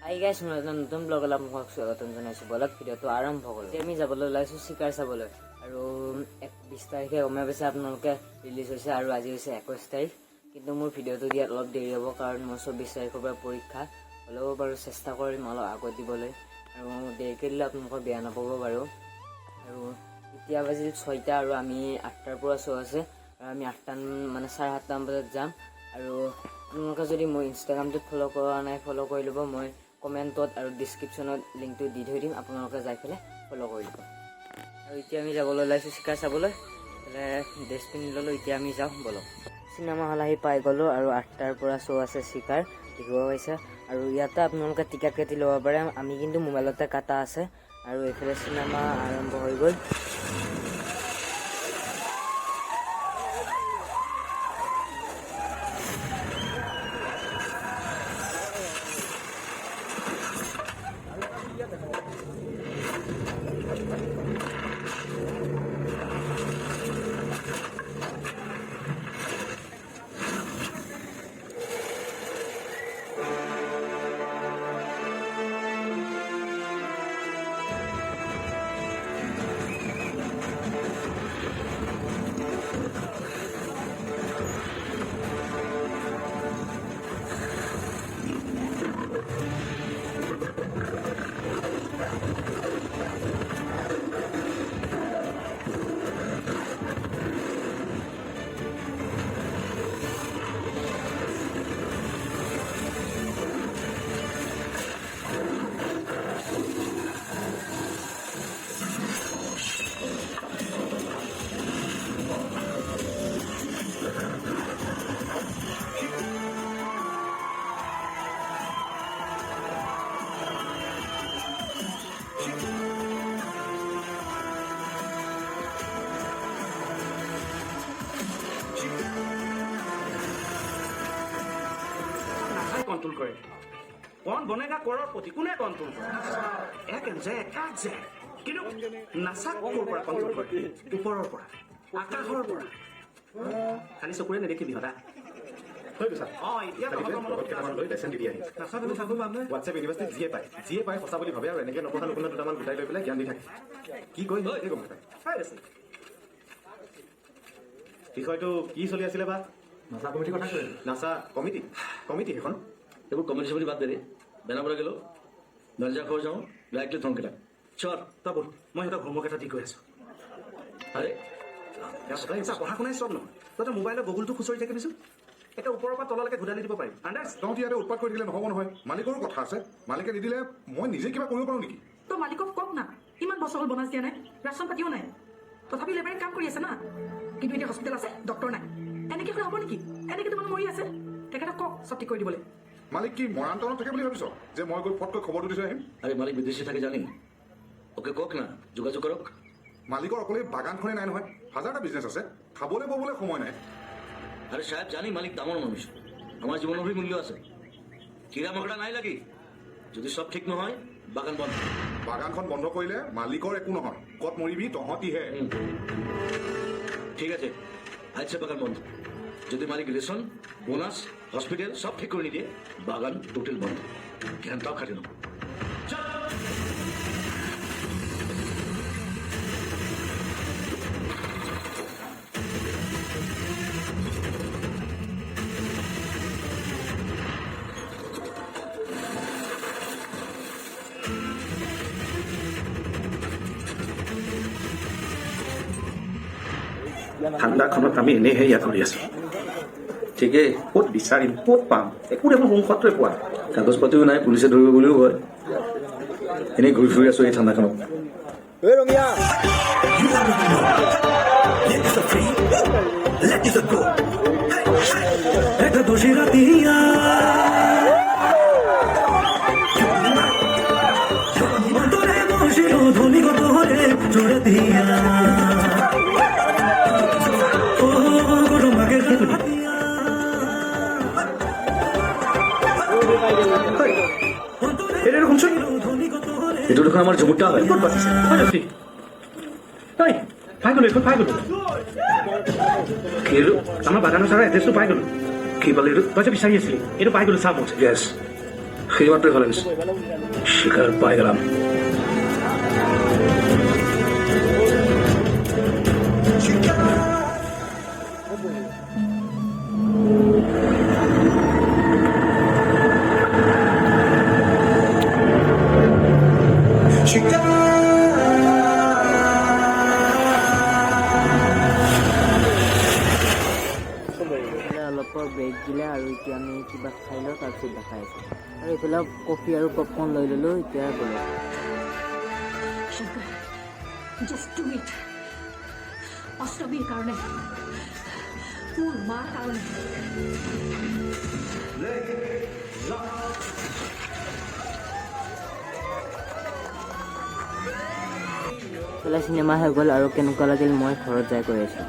Hi guys, মই এটা নতুন ব্লগত আপোনালোকক স্বাগতম জনাইছোঁ। বলক ভিডিঅ'টো আৰম্ভ কৰোঁ। আমি যাবলৈ ওলাইছোঁ চিকাৰ চাবলৈ, আৰু 20 তাৰিখে গমে পাইছে আপোনালোকে ৰিলিজ হৈছে, আৰু আজি হৈছে 21 তাৰিখ। কিন্তু মোৰ ভিডিঅ'টো দিয়াত অলপ দেৰি হ'ব, কাৰণ মোৰ 24 তাৰিখৰ পৰা পৰীক্ষা। হ'লেও বাৰু চেষ্টা কৰিম অলপ আগত দিবলৈ, আৰু দেৰিকৈ দিলে আপোনালোকৰ বেয়া নাপাব বাৰু। আৰু এতিয়া বাজিল 6টা, আৰু আমি 8টাৰ পৰা শ্ব' আছে, আৰু আমি 8টা মানে 7:30 বজাত যাম। আৰু আপোনালোকে যদি মোৰ ইনষ্টাগ্ৰামটোত ফ'ল' কৰা নাই, ফ'ল' কৰি ল'ব। মই কমেণ্টত আৰু ডিছক্ৰিপশ্যনত লিংকটো দি থৈ দিম, আপোনালোকে যাই পেলাই ফ'ল' কৰি ল'ব। আৰু এতিয়া আমি যাবলৈ ওলাইছোঁ চিকাৰ চাবলৈ। ড্ৰেছ পিন্ধি ল'লোঁ, এতিয়া আমি যাওঁ বলক। চিনেমা হল আহি পাই গ'লোঁ, আৰু 8টাৰ পৰা শ্ব' আছে চিকাৰ, দেখিব পাইছে। আৰু ইয়াতে আপোনালোকে টিকেট কাটি ল'ব পাৰে, আমি কিন্তু মোবাইলতে কাটা আছে। আৰু এইফালে চিনেমা আৰম্ভ হৈ গ'ল। कंट्रोल करे कौन बनेगा करोड़पति कोने कंट्रोल करे एक जे किनु नासा कोर पर कंट्रोल करे ऊपरर पर आकाशर पर खाली चकुरे नेदेखिबि हदा হৈ গৈছা এতিয়া কেইটামান লৈ লেচন দিবি আহি নাচা তুমি চাব পাম হোৱাটছএপ ইউনিভাৰ্চিটি জিয়ে পাই সঁচা বুলি ভাবে, আৰু এনেকৈ নপঢ়া নুশুনা দুটামান গোটাই লৈ পেলাই জ্ঞান দি থাকে। কি কৈ এই গম নাপায় বিষয়টো কি চলি আছিলে বা? নাচা কমিটিৰ কথা কৈছে। নাচা কমিটি সেইখন এইবোৰ কমিটি চমিটি বাদ দে, বেনাবলৈ গ'লো নলজা খবৰ যাওঁ লাইকলি ধমকেইটা চল তই বল, মই সিহঁতক হোমৱৰ্ক এটা দি কৈ আছোঁ। আৰে পঢ়া শুনাই চব নহয়, তই মোবাইলত গুগলটো খুচৰি থাকিবিচোন, এতিয়া ওপৰৰ পৰা তললৈকে ঘূৰাই দিব পাৰিম। আণ্ডাৰ্ছ তহঁতি ইয়াতে উৎপাত কৰি দিলে নহ'ব নহয়, মালিকৰো কথা আছে। মালিকে নিদিলে মই নিজে কিবা কৰিব পাৰোঁ নেকি? তই মালিকক কওক না, ইমান বছৰ হ'ল বনাছ দিয়া নাই, ৰাচন পাতিও নাই, তথাপি লেবাৰীত কাম কৰি আছে না। কিন্তু এতিয়া হস্পিটেল আছে, ডক্টৰ নাই, এনেকৈ হ'লে হ'ব নেকি? এনেকৈ মানুহ মৰি আছে, তেখেতক কওক চব ঠিক কৰি দিবলৈ। মালিক কি মৰান্তৰত থাকে বুলি ভাবিছ যে মই গৈ ফটকৈ খবৰটো দি থৈ আহিম? আৰে মালিক বিদেশে থাকে জানি, ওকে কক না যোগাযোগ কৰক। মালিকৰ অকলে বাগানখনেই নাই নহয়, হাজাৰটা বিজনেছ আছে, খাবলৈ ববলৈ সময় নাই। আৰে সাহেব জানি মালিক দামৰ মানুষ, আমাৰ জীবনেৰও মূল্য আছে, কিৰা মকৰা নাই লাগি। যদি সব ঠিক নহয় বাগান বন্ধ। বাগানখন বন্ধ কৰিলে মালিকৰ একো নহয়, ক'ত মৰিবি তহঁতিহে। ঠিক আছে আজকে বাগান বন্ধ। যদি মালিক রেশন বোনাস হসপিটাল সব ঠিক করে নিয়ে বাগান টোটাল বন্ধ, ঘ্যানটাও খাটে না। ঠাণ্ডাখনত আমি এনেহে ইয়াত কৰি আছোঁ। ঠিকেই, ক'ত বিচাৰিম, ক'ত পাম, একো দেখোন সংসত্ৰই পোৱা। কাগজ পাতিও নাই, পুলিচে ধৰিব বুলিও ভয়। এনেই ঘূৰি ফুৰি আছো এই ঠাণ্ডাখনত। এইটো দেখোন আমাৰ ঝুমুৰটা হয়। ক'ত পাতিছে পাই গ'লো, এইখন পাই গ'লো। আমাৰ বাগানৰ ছাৰৰ এড্ৰেছটো পাই গ'লো। কি পালে এইটো? তই যে বিচাৰি আছিলি এইটো পাই গ'লো, চা মোৰ। য়েছ সেই মাত্ৰই ভালো গেছে শিকাৰ পাই গেলাম অলপ ব্ৰেক দিলে আৰু এতিয়া আমি কিবা খাই লওঁ তাৰপিছত দেখাই আছোঁ আৰু এইফালে কফি আৰু পপকৰ্ণ লৈ ল'লোঁ এতিয়া গ'লোঁ শংকৰ জাষ্ট ডু ইট অষ্টমীৰ কাৰণে মোৰ মাৰ কাৰণে এইফালে চিনেমা হৈ গ'ল আৰু কেনেকুৱা লাগিল মই ঘৰত যাই কৈ আছোঁ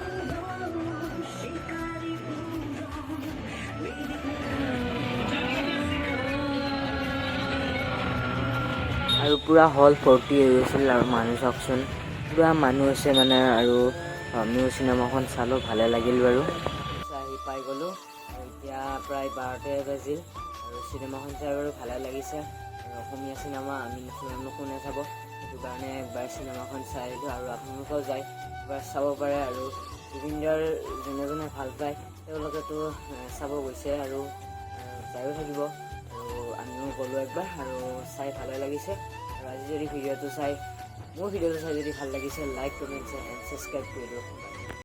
আৰু পূৰা হল ভৰ্তি হৈ গৈছিল আৰু মানুহ চাওকচোন পূৰা মানুহ আছে মানে আৰু আমিও চিনেমাখন চালোঁ ভালে লাগিল বাৰু আহি পাই গ'লোঁ আৰু এতিয়া প্ৰায় 12টাই বাজিল আৰু চিনেমাখন চাই বাৰু ভালে লাগিছে আৰু অসমীয়া চিনেমা আমি নচলানো কোনে চাব সেইটো কাৰণে একবাৰ চিনেমাখন চাই আহিলোঁ আৰু আপোনালোকেও যায় একবাৰ চাব পাৰে আৰু জুবিনদাৰ যোনে যোনে ভাল পায় তেওঁলোকেতো চাব গৈছে আৰু যায়ো থাকিব আৰু আমিও গ'লোঁ একবাৰ আৰু চাই ভালে লাগিছে আৰু আজি যদি ভিডিঅ'টো চাই মোৰ ভিডিঅ'টো চাই যদি ভাল লাগিছে লাইক কমেণ্ট এণ্ড ছাবস্ক্ৰাইব কৰি দিয়ক